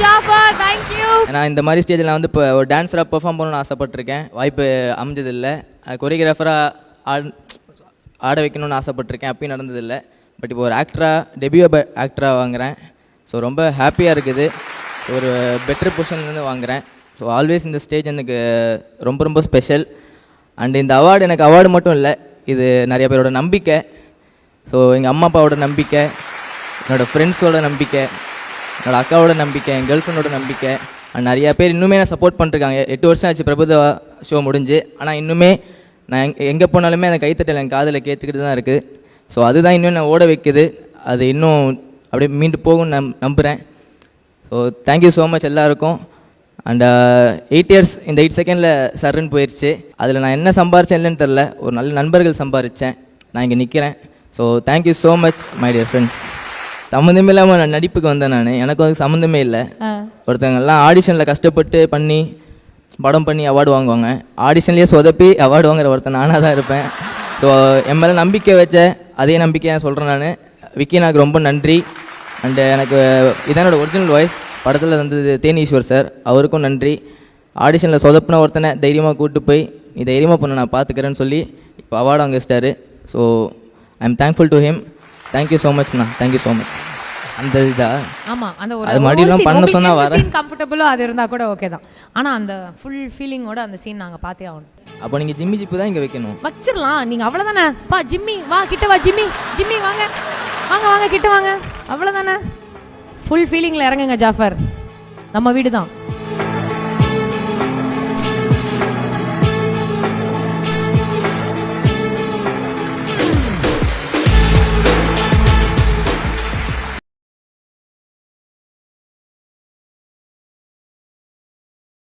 Jaffer, thank you. நான் இந்த மாதிரி ஸ்டேஜில் நான் வந்து இப்போ ஒரு டான்ஸராக பெர்ஃபார்ம் பண்ணணும்னு ஆசைப்பட்டிருக்கேன். வாய்ப்பு அமைஞ்சதில்லை. கொரியோகிராஃபராக ஆட வைக்கணும்னு ஆசைப்பட்டிருக்கேன். அப்பயும் நடந்ததில்லை. பட் இப்போ ஒரு டெபியூ ஆக்டராக வாங்குகிறேன். ஸோ ரொம்ப ஹாப்பியாக இருக்குது. ஒரு பெட்டர் பொசிஷன்லேருந்து வாங்குகிறேன். ஸோ ஆல்வேஸ் இந்த ஸ்டேஜ் எனக்கு ரொம்ப ரொம்ப ஸ்பெஷல். அண்ட் இந்த அவார்டு எனக்கு அவார்டு மட்டும் இல்லை, இது நிறைய பேரோட நம்பிக்கை. ஸோ எங்கள் அம்மா அப்பாவோட நம்பிக்கை, என்னோடய ஃப்ரெண்ட்ஸோட நம்பிக்கை, என்னோடய அக்காவோட நம்பிக்கை, என் கேர்ள் ஃப்ரெண்டோட நம்பிக்கை. அண்ட் நிறையா பேர் இன்னுமே நான் சப்போர்ட் பண்ணிருக்காங்க. 8 வருஷம் ஆச்சு பிரபுதேவா ஷோ முடிஞ்சு. ஆனால் இன்னுமே நான் எங்கே போனாலுமே அந்த கைத்தட்டல் என் காதில் கேட்டுக்கிட்டு தான் இருக்குது. ஸோ அதுதான் இன்னும் நான் ஓட வைக்குது. அது இன்னும் அப்படியே மீண்டு போகும்னு நம்புகிறேன். ஸோ தேங்க்யூ ஸோ மச் எல்லாருக்கும். அண்ட் 8 இயர்ஸ் இந்த 8 செகண்டில் சர்ன்னு போயிடுச்சு. அதில் நான் என்ன சம்பாரித்தேன் இல்லைன்னு தெரில, ஒரு நல்ல நண்பர்கள் சம்பாரித்தேன். நான் இங்கே நிற்கிறேன். So thank you so much my dear friends. சம்மந்தமே இல்லாமல் நான் நடிப்புக்கு வந்தேன். எனக்கு வந்து சம்மந்தமே இல்லை. ஒருத்தவங்கெல்லாம் ஆடிஷனில் கஷ்டப்பட்டு படம் பண்ணி அவார்டு வாங்குவாங்க. ஆடிஷன்லேயே சொதப்பி அவார்டு வாங்குற ஒருத்தன் நானாக தான் இருப்பேன். ஸோ என் மேலே நம்பிக்கை வச்ச அதே நம்பிக்கையாக சொல்கிறேன் நான். விக்கி எனக்கு ரொம்ப நன்றி. அண்டு எனக்கு இதான் என்னோடய ஒரிஜினல் வாய்ஸ். படத்தில் வந்தது தேனீஸ்வர் சார், அவருக்கும் நன்றி. ஆடிஷனில் சொதப்பின ஒருத்தனை தைரியமாக கூப்பிட்டு போய் நீ தைரியமாக பண்ண நான் பார்த்துக்கிறேன்னு சொல்லி இப்போ அவார்டு வாங்க வச்சிட்டாரு. So I am thankful to him. Thank you so மச்ண்ணா, தேங்க்யூ ஸோ மச். அந்த இதா ஆமாம், அந்த அது மடியெல்லாம் பண்ண சொன்னால் வர கம்ஃபர்டபுளோ அது இருந்தால் கூட ஓகே தான். ஆனால் அந்த ஃபுல் ஃபீலிங்கோட அந்த சீன் நாங்கள் பார்த்தே ஆகணும். அப்போ நீங்கள் ஜிப்பு தான் இங்கே வைக்கணும். வச்சிடலாம் நீங்கள், அவ்வளோதானே. பா ஜிம்மி வா, கிட்ட வா. ஜிம்மி வாங்க வாங்க வாங்க, கிட்ட வாங்க. அவ்வளோதானே. ஃபுல் ஃபீலிங்கில் இறங்குங்க ஜாஃபர். நம்ம வீடு தான்.